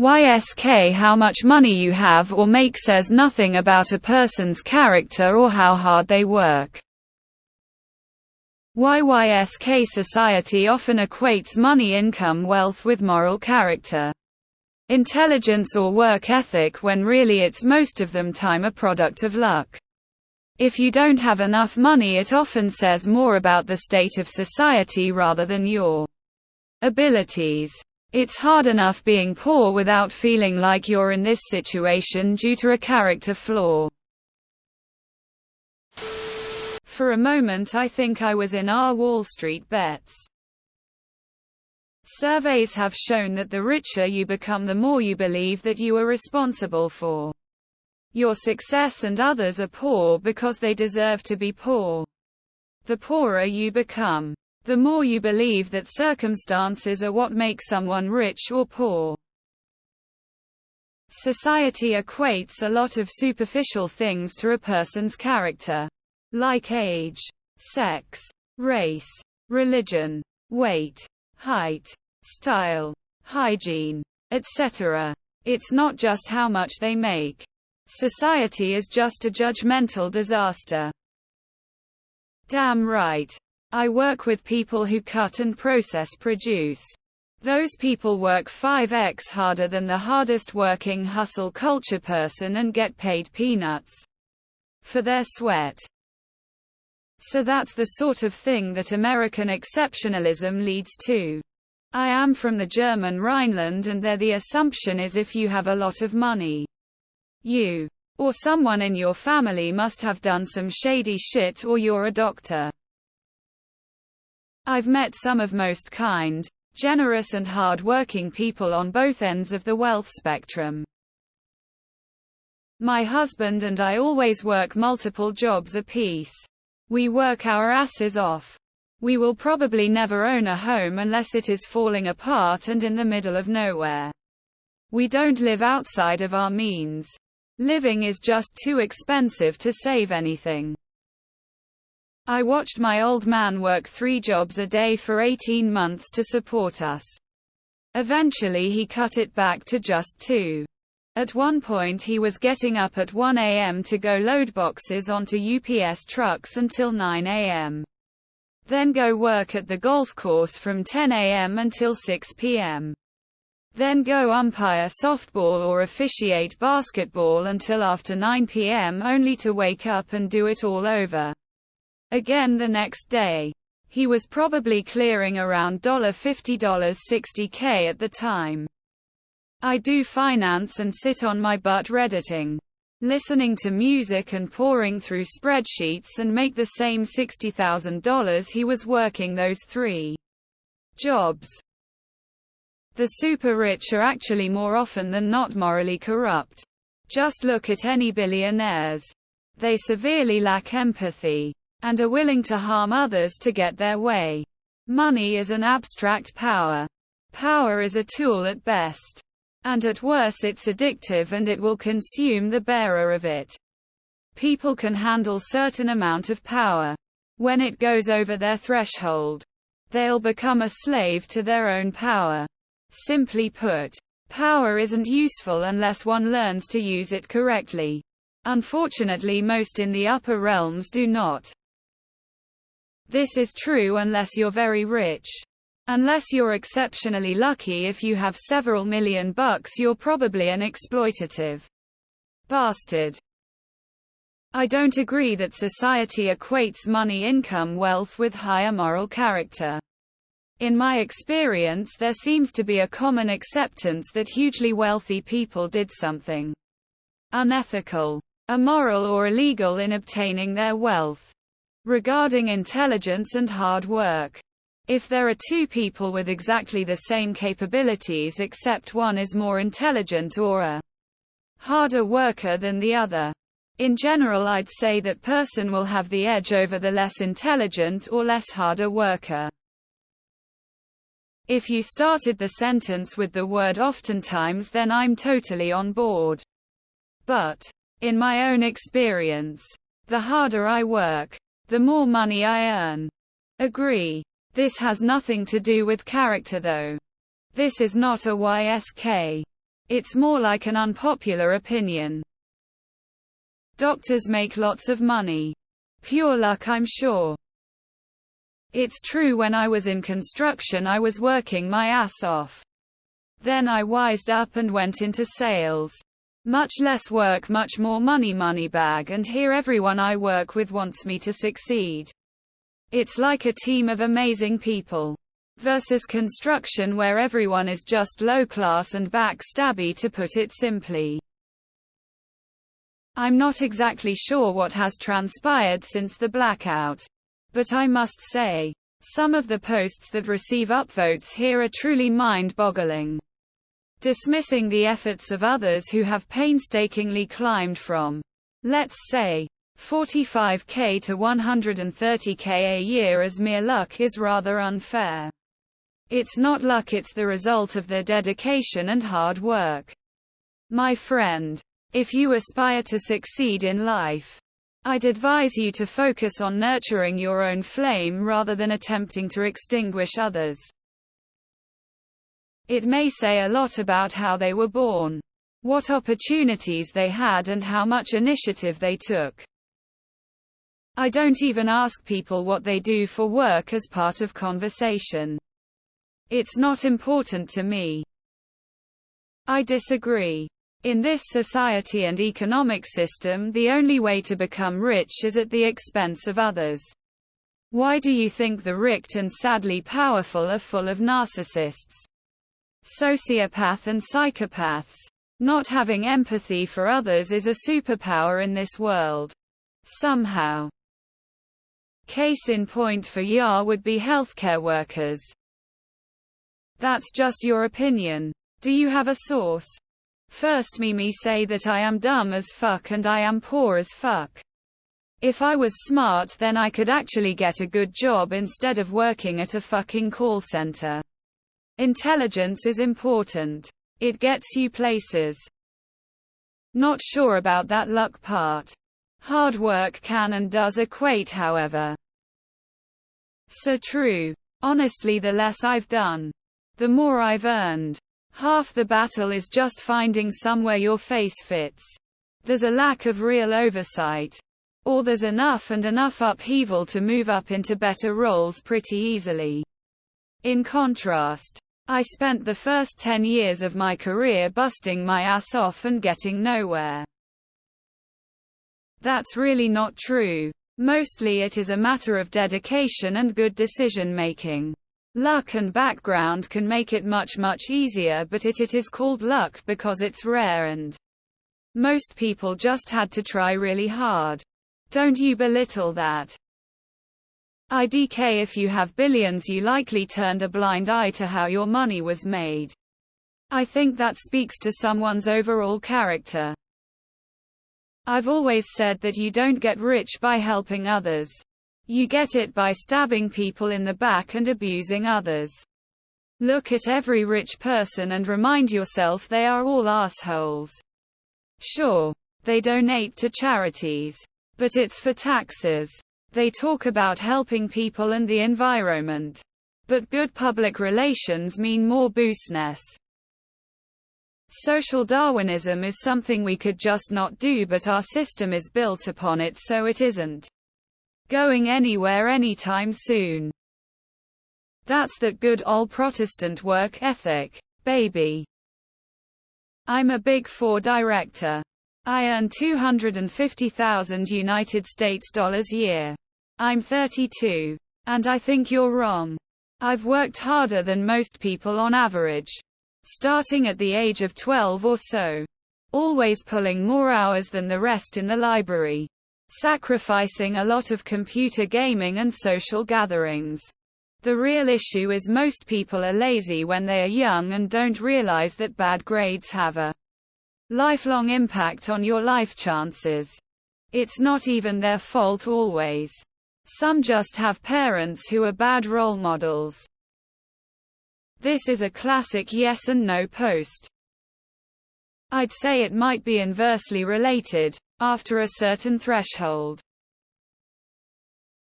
YSK How much money you have or make says nothing about a person's character or how hard they work. YSK Society often equates money, income, wealth with moral character, intelligence or work ethic, when really it's most of them time a product of luck. If you don't have enough money, it often says more about the state of society rather than your abilities. It's hard enough being poor without feeling like you're in this situation due to a character flaw. For a moment I think I was in our Wall Street bets. Surveys have shown that the richer you become, the more you believe that you are responsible for your success, and others are poor because they deserve to be poor. The poorer you become, the more you believe that circumstances are what make someone rich or poor. Society equates a lot of superficial things to a person's character, like age, sex, race, religion, weight, height, style, hygiene, etc. It's not just how much they make. Society is just a judgmental disaster. Damn right. I work with people who cut and process produce. Those people work 5x harder than the hardest working hustle culture person and get paid peanuts for their sweat. So that's the sort of thing that American exceptionalism leads to. I am from the German Rhineland, and there the assumption is if you have a lot of money, you or someone in your family must have done some shady shit, or you're a doctor. I've met some of most kind, generous and hard-working people on both ends of the wealth spectrum. My husband and I always work multiple jobs apiece. We work our asses off. We will probably never own a home unless it is falling apart and in the middle of nowhere. We don't live outside of our means. Living is just too expensive to save anything. I watched my old man work 3 jobs a day for 18 months to support us. Eventually he cut it back to just 2. At one point he was getting up at 1 a.m. to go load boxes onto UPS trucks until 9 a.m. Then go work at the golf course from 10 a.m. until 6 p.m. Then go umpire softball or officiate basketball until after 9 p.m. only to wake up and do it all over again the next day. He was probably clearing around $50, $60K at the time. I do finance and sit on my butt redditing, listening to music and pouring through spreadsheets, and make the same $60,000 he was working those 3 jobs. The super rich are actually more often than not morally corrupt. Just look at any billionaires. They severely lack empathy and are willing to harm others to get their way. Money is an abstract power. Power is a tool at best. And at worst it's addictive, and it will consume the bearer of it. People can handle certain amount of power. When it goes over their threshold, they'll become a slave to their own power. Simply put, power isn't useful unless one learns to use it correctly. Unfortunately, most in the upper realms do not. This is true unless you're very rich. Unless you're exceptionally lucky. If you have several million bucks, you're probably an exploitative bastard. I don't agree that society equates money, income, wealth with higher moral character. In my experience, there seems to be a common acceptance that hugely wealthy people did something unethical, immoral, or illegal in obtaining their wealth. Regarding intelligence and hard work, if there are 2 people with exactly the same capabilities except one is more intelligent or a harder worker than the other, in general I'd say that person will have the edge over the less intelligent or less harder worker. If you started the sentence with the word oftentimes, then I'm totally on board. But, in my own experience, the harder I work, the more money I earn. Agree. This has nothing to do with character though. This is not a YSK. It's more like an unpopular opinion. Doctors make lots of money. Pure luck, I'm sure. It's true, when I was in construction I was working my ass off. Then I wised up and went into sales. Much less work, much more money, money bag, and here everyone I work with wants me to succeed. It's like a team of amazing people. Versus construction, where everyone is just low class and backstabby, to put it simply. I'm not exactly sure what has transpired since the blackout. But I must say, some of the posts that receive upvotes here are truly mind-boggling. Dismissing the efforts of others who have painstakingly climbed from, let's say, 45k to 130k a year as mere luck is rather unfair. It's not luck, it's the result of their dedication and hard work. My friend, if you aspire to succeed in life, I'd advise you to focus on nurturing your own flame rather than attempting to extinguish others. It may say a lot about how they were born, what opportunities they had, and how much initiative they took. I don't even ask people what they do for work as part of conversation. It's not important to me. I disagree. In this society and economic system, the only way to become rich is at the expense of others. Why do you think the rich and sadly powerful are full of narcissists, sociopaths and psychopaths? Not having empathy for others is a superpower in this world. Somehow. Case in point for YA would be healthcare workers. That's just your opinion. Do you have a source? First, me say that I am dumb as fuck and I am poor as fuck. If I was smart, then I could actually get a good job instead of working at a fucking call center. Intelligence is important. It gets you places. Not sure about that luck part. Hard work can and does equate, however. So true. Honestly, the less I've done, the more I've earned. Half the battle is just finding somewhere your face fits. There's a lack of real oversight. Or there's enough and enough upheaval to move up into better roles pretty easily. In contrast, I spent the first 10 years of my career busting my ass off and getting nowhere. That's really not true. Mostly it is a matter of dedication and good decision making. Luck and background can make it much easier, but it is called luck because it's rare and most people just had to try really hard. Don't you belittle that. IDK, if you have billions, you likely turned a blind eye to how your money was made. I think that speaks to someone's overall character. I've always said that you don't get rich by helping others. You get it by stabbing people in the back and abusing others. Look at every rich person and remind yourself they are all assholes. Sure, they donate to charities, but it's for taxes. They talk about helping people and the environment, but good public relations mean more business. Social Darwinism is something we could just not do, but our system is built upon it, so it isn't going anywhere anytime soon. That's that good old Protestant work ethic, baby. I'm a Big Four director. I earn $250,000 United States dollars a year. I'm 32. And I think you're wrong. I've worked harder than most people on average. Starting at the age of 12 or so. Always pulling more hours than the rest in the library. Sacrificing a lot of computer gaming and social gatherings. The real issue is most people are lazy when they are young and don't realize that bad grades have a lifelong impact on your life chances. It's not even their fault always. Some just have parents who are bad role models. This is a classic yes and no post. I'd say it might be inversely related, after a certain threshold.